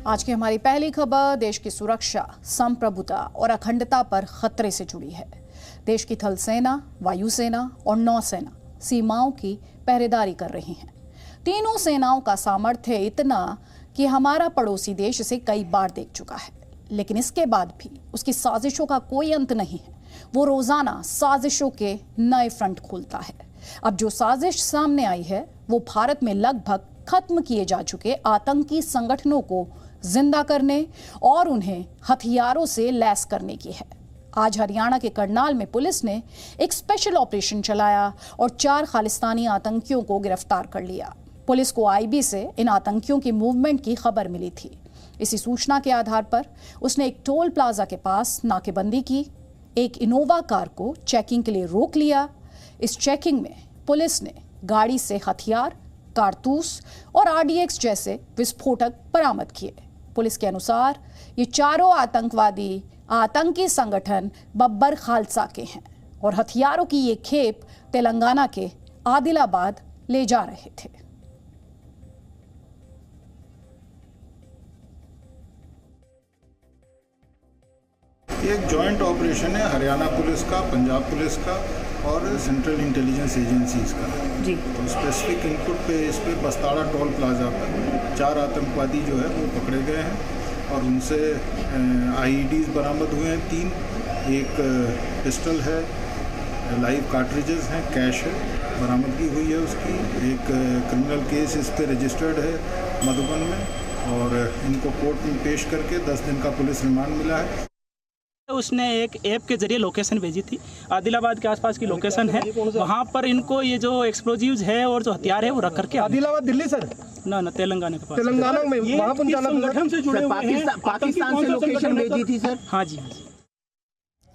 आज की हमारी पहली खबर देश की सुरक्षा, संप्रभुता और अखंडता पर खतरे से जुड़ी है। देश की थल सेना, वायुसेना और नौसेना सीमाओं की पहरेदारी कर रही हैं। तीनों सेनाओं का सामर्थ्य इतना कि हमारा पड़ोसी देश इसे कई बार देख चुका है, लेकिन इसके बाद भी उसकी साजिशों का कोई अंत नहीं है। वो रोजाना साजिशों के नए फ्रंट खोलता है। अब जो साजिश सामने आई है वो भारत में लगभग खत्म किए जा चुके आतंकी संगठनों को जिंदा करने और उन्हें हथियारों से लैस करने की है। आज हरियाणा के करनाल में पुलिस ने एक स्पेशल ऑपरेशन चलाया और 4 खालिस्तानी आतंकियों को गिरफ्तार कर लिया। पुलिस को आईबी से इन आतंकियों की मूवमेंट की खबर मिली थी। इसी सूचना के आधार पर उसने एक टोल प्लाजा के पास नाकेबंदी की, एक इनोवा कार को चेकिंग के लिए रोक लिया। इस चेकिंग में पुलिस ने गाड़ी से हथियार, कारतूस और आरडीएक्स जैसे विस्फोटक बरामद किए। पुलिस के अनुसार ये चारों आतंकवादी आतंकी संगठन बब्बर खालसा के हैं और हथियारों की ये खेप तेलंगाना के आदिलाबाद ले जा रहे थे। ये एक जॉइंट ऑपरेशन है हरियाणा पुलिस का, पंजाब पुलिस का और सेंट्रल इंटेलिजेंस एजेंसीज का जी। तो स्पेसिफिक इनपुट पे इस पे बस्ताड़ा टोल प्लाजा पर 4 आतंकवादी जो है वो पकड़े गए हैं और उनसे आईईडीज बरामद हुए हैं 3, एक पिस्टल है, लाइव कार्ट्रिजेस हैं, कैश है, बरामदगी हुई है उसकी। एक क्रिमिनल केस इस पे रजिस्टर्ड है मधुबन में और इनको कोर्ट में पेश करके 10 दिन का पुलिस रिमांड मिला है। उसने एक ऐप के जरिए लोकेशन भेजी थी, आदिलाबाद के आसपास की लोकेशन है, वहाँ पर इनको ये जो एक्सप्लोजिव्स है और जो हथियार है वो रख करके। आदिलाबाद दिल्ली सर? ना तेलंगाना के पास। तेलंगाना में वहाँ संगठन से जुड़े हुए हैं। पाकिस्तान से लोकेशन भेजी थी सर? हाँ जी।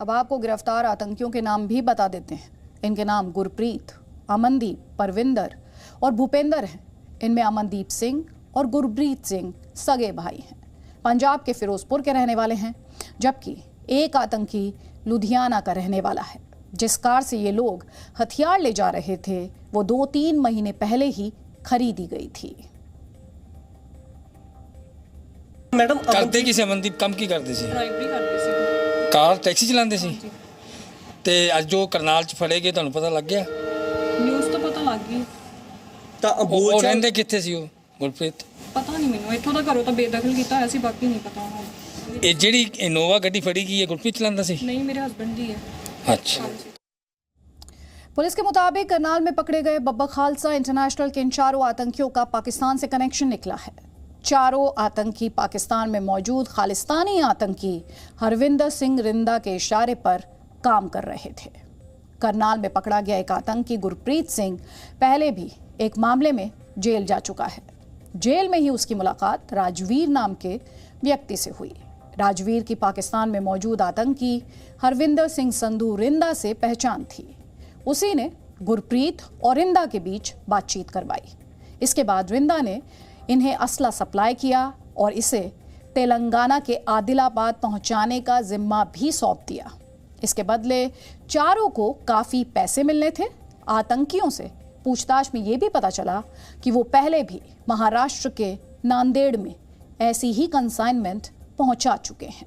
अब आपको गिरफ्तार आतंकियों के नाम भी बता देते हैं। इनके नाम गुरप्रीत, अमनदीप, परविंदर और भूपेंद्र हैं। इनमें अमनदीप सिंह और गुरप्रीत सिंह सगे भाई हैं। पंजाब के फिरोजपुर के रहने वाले हैं, जबकि एक आतंकी लुधियाना का रहने वाला है। जिस कार से ये लोग हथियार ले जा रहे थे वो 2-3 महीने पहले ही खरीदी गई थी। मैडम करते किसी अमनदीप कम की करते सी? ड्राइवरी करते सी, कार टैक्सी चलाते सी। ते आज जो करनाल च फड़े गए ਤੁਹਾਨੂੰ ਪਤਾ ਲੱਗ ਗਿਆ? ਨਿਊਜ਼ ਤੋਂ ਪਤਾ ਲੱਗ ਗਈ। ਤਾਂ ਉਹ ਰਹਿੰਦੇ ਕਿੱਥੇ ਸੀ ਉਹ ਗੁਰਪ੍ਰੀਤ? ਪਤਾ ਨਹੀਂ ਮੈਨੂੰ, ਇੱਥੋਂ ਦਾ ਘਰੋਂ ਤਾਂ ਬੇਦਖਲ ਕੀਤਾ ਹੋਇਆ ਸੀ, ਬਾਕੀ ਨਹੀਂ ਪਤਾ ਉਹਨਾਂ ਨੂੰ। ਇਹ ਜਿਹੜੀ ਇਨੋਵਾ ਗੱਡੀ ਫੜੀ ਗਈ ਹੈ ਗੁਰਪ੍ਰੀਤ ਚਲਾਉਂਦਾ ਸੀ? नहीं, मेरे हस्बैंड दी है। अच्छा। पुलिस के मुताबिक करनाल में पकड़े गए बब्बर खालसा इंटरनेशनल के इन 4 आतंकियों का पाकिस्तान से कनेक्शन निकला है। 4 आतंकी पाकिस्तान में मौजूद खालिस्तानी आतंकी हरविंदर सिंह रिंदा के इशारे पर काम कर रहे थे। करनाल में पकड़ा गया एक आतंकी गुरप्रीत सिंह पहले भी एक मामले में जेल जा चुका है। जेल में ही उसकी मुलाकात राजवीर नाम के व्यक्ति से हुई। राजवीर की पाकिस्तान में मौजूद आतंकी हरविंदर सिंह संधू रिंदा से पहचान थी। उसी ने गुरप्रीत और रिंदा के बीच बातचीत करवाई। इसके बाद रिंदा ने इन्हें असला सप्लाई किया और इसे तेलंगाना के आदिलाबाद पहुंचाने का जिम्मा भी सौंप दिया। इसके बदले चारों को काफी पैसे मिलने थे। आतंकियों से पूछताछ में यह भी पता चला कि वो पहले भी महाराष्ट्र के नांदेड़ में ऐसी ही कंसाइनमेंट पहुंचा चुके हैं।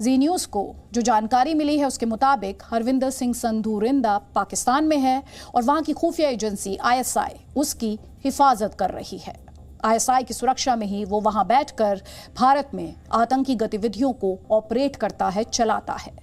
जी न्यूज को जो जानकारी मिली है उसके मुताबिक हरविंदर सिंह संधू रिंदा पाकिस्तान में है और वहां की खुफिया एजेंसी आईएसआई उसकी हिफाजत कर रही है। आईएसआई की सुरक्षा में ही वो वहां बैठकर भारत में आतंकी गतिविधियों को ऑपरेट करता है, चलाता है।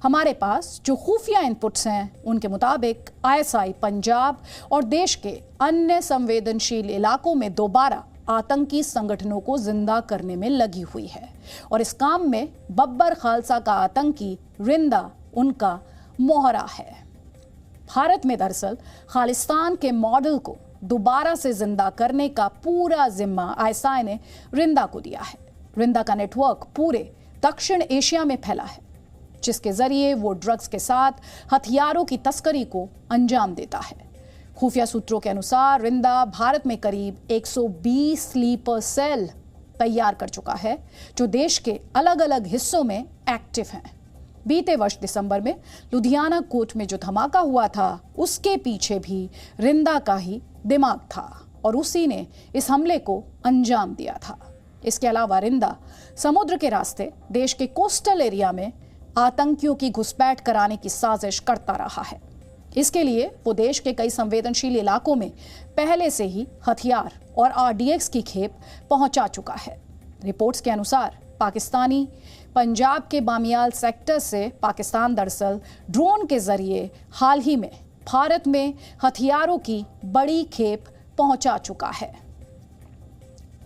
हमारे पास जो खुफिया इनपुट्स हैं उनके मुताबिक आईएसआई पंजाब और देश के अन्य संवेदनशील इलाकों में दोबारा आतंकी संगठनों को जिंदा करने में लगी हुई है और इस काम में बब्बर खालसा का आतंकी रिंदा उनका मोहरा है। भारत में दरअसल खालिस्तान के मॉडल को दोबारा से जिंदा करने का पूरा जिम्मा आईएसआई ने रिंदा को दिया है। रिंदा का नेटवर्क पूरे दक्षिण एशिया में फैला है, जिसके जरिए वो ड्रग्स के साथ हथियारों की तस्करी को अंजाम देता है। खुफिया सूत्रों के अनुसार रिंदा भारत में करीब 120 स्लीपर सेल तैयार कर चुका है जो देश के अलग अलग हिस्सों में एक्टिव हैं। बीते वर्ष दिसंबर में लुधियाना कोर्ट में जो धमाका हुआ था उसके पीछे भी रिंदा का ही दिमाग था और उसी ने इस हमले को अंजाम दिया था। इसके अलावा रिंदा समुद्र के रास्ते देश के कोस्टल एरिया में आतंकियों की घुसपैठ कराने की साजिश करता रहा है। इसके लिए वो देश के कई संवेदनशील इलाकों में पहले से ही हथियार और RDX की खेप पहुंचा चुका है। रिपोर्ट्स के अनुसार पाकिस्तानी पंजाब के बामियाल सेक्टर से पाकिस्तान दरअसल ड्रोन के जरिए हाल ही में भारत में हथियारों की बड़ी खेप पहुंचा चुका है।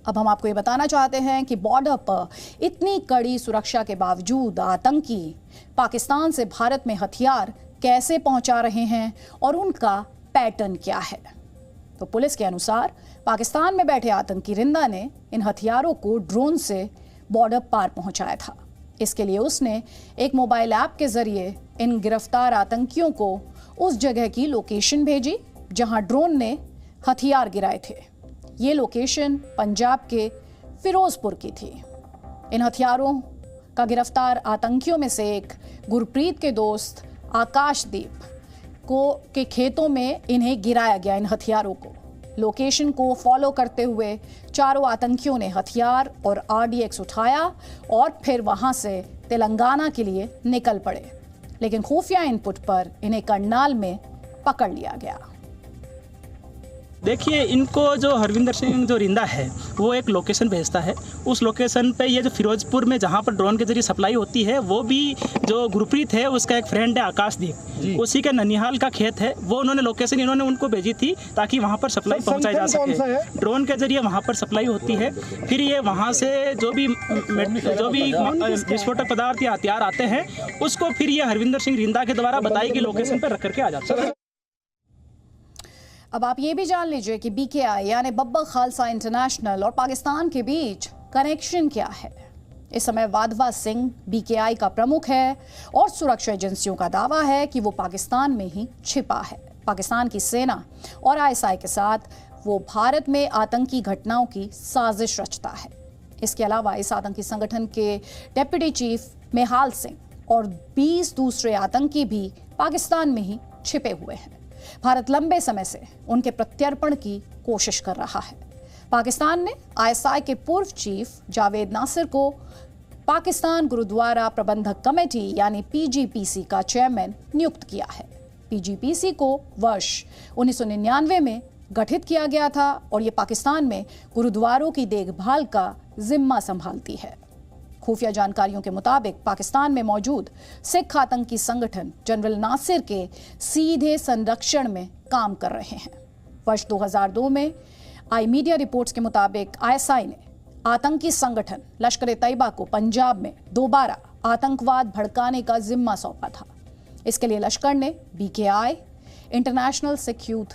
अब हम आपको ये बताना चाहते हैं कि बॉर्डर पर इतनी कड़ी सुरक्षा के बावजूद आतंकी पाकिस्तान से भारत में हथियार कैसे पहुंचा रहे हैं और उनका पैटर्न क्या है। तो पुलिस के अनुसार पाकिस्तान में बैठे आतंकी रिंदा ने इन हथियारों को ड्रोन से बॉर्डर पार पहुंचाया था। इसके लिए उसने एक मोबाइल ऐप के जरिए इन गिरफ्तार आतंकियों को उस जगह की लोकेशन भेजी जहां ड्रोन ने हथियार गिराए थे। ये लोकेशन पंजाब के फिरोजपुर की थी। इन हथियारों का गिरफ्तार आतंकियों में से एक गुरप्रीत के दोस्त आकाशदीप के खेतों में इन्हें गिराया गया। इन हथियारों को लोकेशन को फॉलो करते हुए चारों आतंकियों ने हथियार और RDX उठाया और फिर वहां से तेलंगाना के लिए निकल पड़े, लेकिन खुफिया इनपुट पर इन्हें करनाल में पकड़ लिया गया। देखिए, इनको जो हरविंदर सिंह जो रिंदा है वो एक लोकेशन भेजता है। उस लोकेशन पे ये जो फिरोजपुर में जहाँ पर ड्रोन के जरिए सप्लाई होती है, वो भी जो गुरप्रीत है उसका एक फ्रेंड है आकाशदीप, उसी के ननिहाल का खेत है। वो उन्होंने लोकेशन इन्होंने उनको भेजी थी ताकि वहाँ पर सप्लाई पहुँचाई जा सके। ड्रोन के जरिए वहाँ पर सप्लाई होती है। फिर ये वहाँ से जो भी विस्फोटक पदार्थ या हथियार आते हैं उसको फिर ये हरविंदर सिंह रिंदा के द्वारा बताई गई लोकेशन पर रख करके आ जाता है। अब आप ये भी जान लीजिए कि BKI यानी बब्बर खालसा इंटरनेशनल और पाकिस्तान के बीच कनेक्शन क्या है। इस समय वाधवा सिंह BKI का प्रमुख है और सुरक्षा एजेंसियों का दावा है कि वो पाकिस्तान में ही छिपा है। पाकिस्तान की सेना और ISI के साथ वो भारत में आतंकी घटनाओं की साजिश रचता है। इसके अलावा इस आतंकी संगठन के डेप्यूटी चीफ मेहाल सिंह और 20 दूसरे आतंकी भी पाकिस्तान में ही छिपे हुए हैं। भारत लंबे समय से उनके प्रत्यर्पण की कोशिश कर रहा है। पाकिस्तान ने ISI के पूर्व चीफ जावेद नासिर को पाकिस्तान गुरुद्वारा प्रबंधक कमेटी यानी PGPC का चेयरमैन नियुक्त किया है। PGPC को वर्ष 1999 में गठित किया गया था और ये पाकिस्तान में गुरुद्वारों की देखभाल का जिम्मा संभालती है। खुफिया जानकारियों के मुताबिक पाकिस्तान में मौजूद सिख आतंकी संगठन जनरल नासिर के सीधे संरक्षण में काम कर रहे हैं। वर्ष 2002 में आई मीडिया रिपोर्ट्स के मुताबिक ISI ने आतंकी संगठन लश्कर-ए-तैयबा को पंजाब में दोबारा आतंकवाद भड़काने का जिम्मा सौंपा था। इसके लिए लश्कर ने BKI, international Sikh youth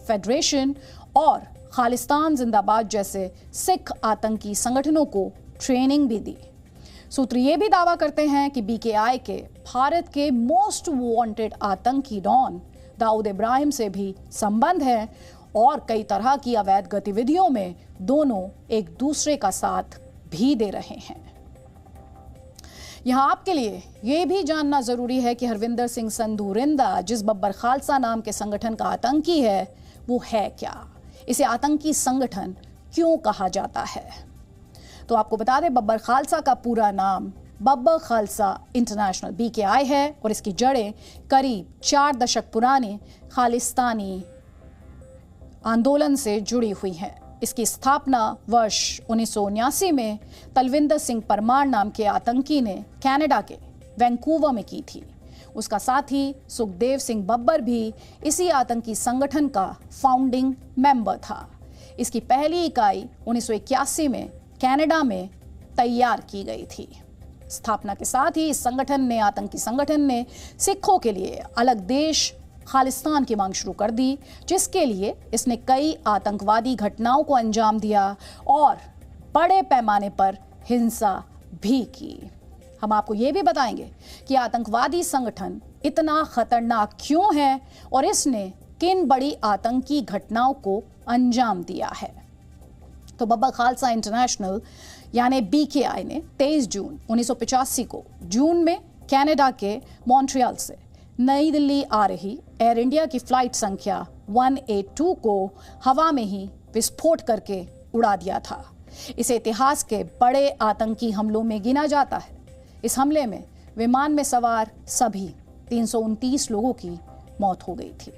federation और खालिस्तान जिंदाबाद जैसे सिख आतंकी संगठनों को ट्रेनिंग भी दी। सूत्र ये भी दावा करते हैं कि BKI के भारत के मोस्ट वांटेड आतंकी डॉन दाऊद इब्राहिम से भी संबंध है और कई तरह की अवैध गतिविधियों में दोनों एक दूसरे का साथ भी दे रहे हैं। यहां आपके लिए यह भी जानना जरूरी है कि हरविंदर सिंह संधू रिंदा जिस बब्बर खालसा नाम के संगठन का आतंकी है वो है क्या, इसे आतंकी संगठन क्यों कहा जाता है। तो आपको बता दें, बब्बर खालसा का पूरा नाम बब्बर खालसा इंटरनेशनल BKI है और इसकी जड़ें करीब 4 दशक पुराने खालिस्तानी आंदोलन से जुड़ी हुई हैं। इसकी स्थापना वर्ष 1979 में तलविंदर सिंह परमार नाम के आतंकी ने कनाडा के वैंकूवर में की थी। उसका साथी सुखदेव सिंह बब्बर भी इसी आतंकी संगठन का फाउंडिंग मेंबर था। इसकी पहली इकाई 1981 में कनाडा में तैयार की गई थी। स्थापना के साथ ही इस आतंकी संगठन ने सिखों के लिए अलग देश खालिस्तान की मांग शुरू कर दी, जिसके लिए इसने कई आतंकवादी घटनाओं को अंजाम दिया और बड़े पैमाने पर हिंसा भी की। हम आपको ये भी बताएंगे कि आतंकवादी संगठन इतना खतरनाक क्यों है और इसने किन बड़ी आतंकी घटनाओं को अंजाम दिया है। तो बब्बर खालसा इंटरनेशनल यानी BKI ने 23 जून 1985 को जून में कनाडा के मॉन्ट्रियल से नई दिल्ली आ रही एयर इंडिया की फ्लाइट संख्या 182 को हवा में ही विस्फोट करके उड़ा दिया था। इसे इतिहास के बड़े आतंकी हमलों में गिना जाता है। इस हमले में विमान में सवार सभी 329 लोगों की मौत हो गई थी।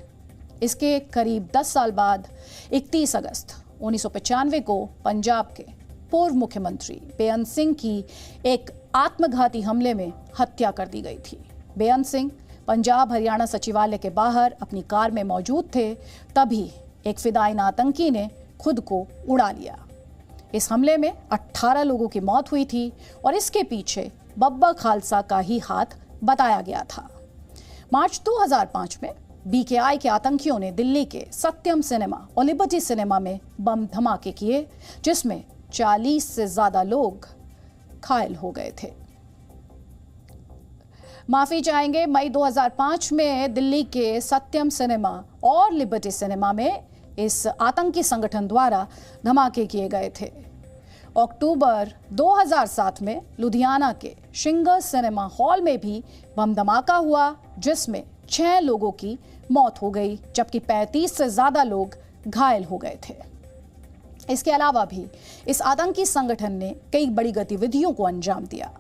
इसके करीब 10 साल बाद 31 अगस्त 1995 को पंजाब के पूर्व मुख्यमंत्री बेअंत सिंह की एक आत्मघाती हमले में हत्या कर दी गई थी। बेअंत सिंह पंजाब हरियाणा सचिवालय के बाहर अपनी कार में मौजूद थे, तभी एक फिदायीन आतंकी ने खुद को उड़ा लिया। इस हमले में 18 लोगों की मौत हुई थी और इसके पीछे बब्बा खालसा का ही हाथ बताया गया था। मार्च 2005 में बीकेआई के आतंकियों ने दिल्ली के सत्यम सिनेमा और लिबर्टी सिनेमा में बम धमाके किए, जिसमें 40 से ज्यादा लोग घायल हो गए थे। माफी चाहेंगे, मई 2005 में दिल्ली के सत्यम सिनेमा और लिबर्टी सिनेमा में इस आतंकी संगठन द्वारा धमाके किए गए थे। अक्टूबर 2007 में लुधियाना के शिंगर सिनेमा हॉल में भी बम धमाका हुआ, जिसमें 6 लोगों की मौत हो गई, जबकि 35 से ज्यादा लोग घायल हो गए थे। इसके अलावा भी इस आतंकी संगठन ने कई बड़ी गतिविधियों को अंजाम दिया।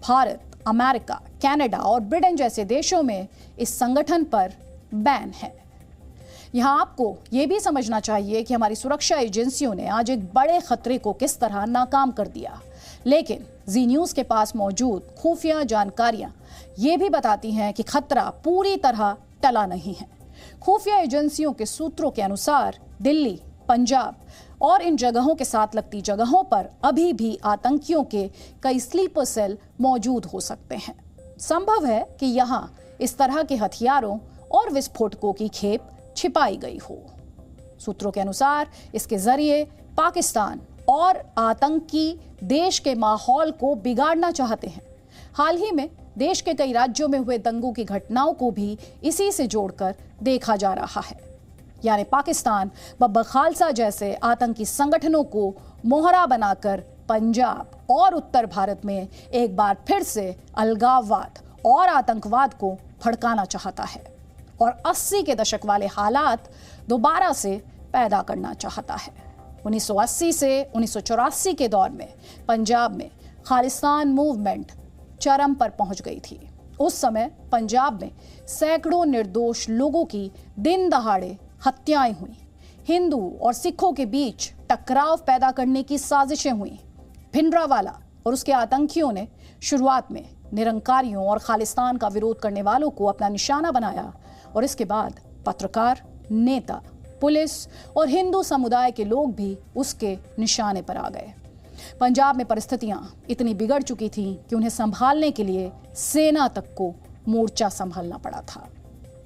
भारत, अमेरिका, कनाडा और ब्रिटेन जैसे देशों में इस संगठन पर बैन है। यहाँ आपको ये भी समझना चाहिए कि हमारी सुरक्षा एजेंसियों ने आज एक बड़े खतरे को किस तरह नाकाम कर दिया, लेकिन जी न्यूज़ के पास मौजूद खुफिया जानकारियां ये भी बताती हैं कि खतरा पूरी तरह टला नहीं है। खुफिया एजेंसियों के सूत्रों के अनुसार दिल्ली, पंजाब और इन जगहों के साथ लगती जगहों पर अभी भी आतंकियों के कई स्लीपर सेल मौजूद हो सकते हैं। संभव है कि यहाँ इस तरह के हथियारों और विस्फोटकों की खेप छिपाई गई हो। सूत्रों के अनुसार इसके जरिए पाकिस्तान और आतंकी देश के माहौल को बिगाड़ना चाहते हैं। हाल ही में देश के कई राज्यों में हुए दंगों की घटनाओं को भी इसी से जोड़कर देखा जा रहा है। यानी पाकिस्तान बब्बा खालसा जैसे आतंकी संगठनों को मोहरा बनाकर पंजाब और उत्तर भारत में एक बार फिर से अलगाववाद और आतंकवाद को भड़काना चाहता है और 80 के दशक वाले हालात दोबारा से पैदा करना चाहता है। 1980 से 1984 के दौर में पंजाब में खालिस्तान मूवमेंट चरम पर पहुंच गई थी। उस समय पंजाब में सैकड़ों निर्दोष लोगों की दिन दहाड़े हत्याएं हुई। हिंदू और सिखों के बीच टकराव पैदा करने की साजिशें हुई। भिंडरावाला और उसके आतंकियों ने शुरुआत में निरंकारियों और खालिस्तान का विरोध करने वालों को अपना निशाना बनाया और इसके बाद पत्रकार, नेता, पुलिस और हिंदू समुदाय के लोग भी उसके निशाने पर आ गए। पंजाब में परिस्थितियां इतनी बिगड़ चुकी थीं कि उन्हें संभालने के लिए सेना तक को मोर्चा संभालना पड़ा था।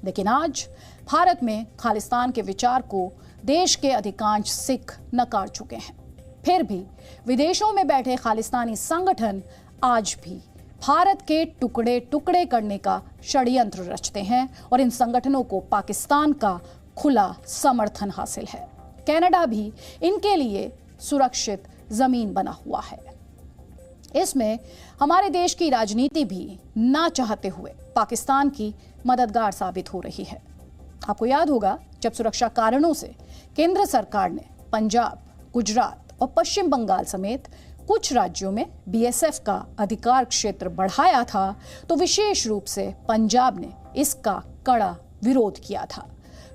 लेकिन आज भारत में खालिस्तान के विचार को देश के अधिकांश सिख नकार चुके हैं। फिर भी विदेशों में बैठे खालिस्तानी संगठन आज भी भारत के टुकड़े टुकड़े करने का षड्यंत्र रचते हैं और इन संगठनों को पाकिस्तान का खुला समर्थन हासिल है। कनाडा भी इनके लिए सुरक्षित जमीन बना हुआ है। इसमें हमारे देश की राजनीति भी ना चाहते हुए पाकिस्तान की मददगार साबित हो रही है। आपको याद होगा, जब सुरक्षा कारणों से केंद्र सरकार ने पंजाब, गुजरात और पश्चिम बंगाल समेत कुछ राज्यों में बीएसएफ का अधिकार क्षेत्र बढ़ाया था, तो विशेष रूप से पंजाब ने इसका कड़ा विरोध किया था।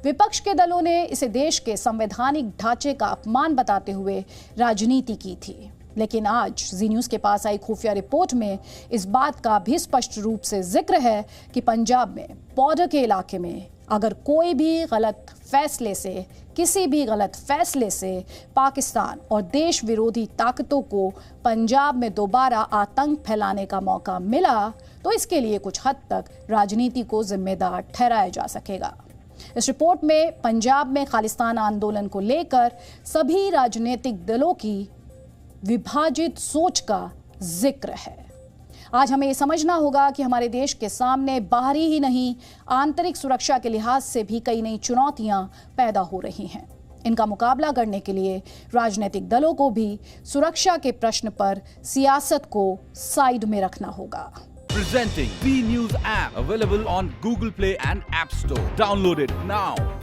विपक्ष के दलों ने इसे देश के संवैधानिक ढांचे का अपमान बताते हुए राजनीति की थी। लेकिन आज जी न्यूज़ के पास आई खुफिया रिपोर्ट में इस बात का भी स्पष्ट रूप से जिक्र है कि पंजाब में बॉर्डर के इलाके में अगर कोई भी किसी भी गलत फैसले से पाकिस्तान और देश विरोधी ताकतों को पंजाब में दोबारा आतंक फैलाने का मौका मिला, तो इसके लिए कुछ हद तक राजनीति को जिम्मेदार ठहराया जा सकेगा। इस रिपोर्ट में पंजाब में खालिस्तान आंदोलन को लेकर सभी राजनीतिक दलों की विभाजित सोच का जिक्र है। आज हमें ये समझना होगा कि हमारे देश के सामने बाहरी ही नहीं, आंतरिक सुरक्षा के लिहाज से भी कई नई चुनौतियां पैदा हो रही हैं। इनका मुकाबला करने के लिए राजनीतिक दलों को भी सुरक्षा के प्रश्न पर सियासत को साइड में रखना होगा। Presenting B News app, available on Google Play and App Store. Download it now.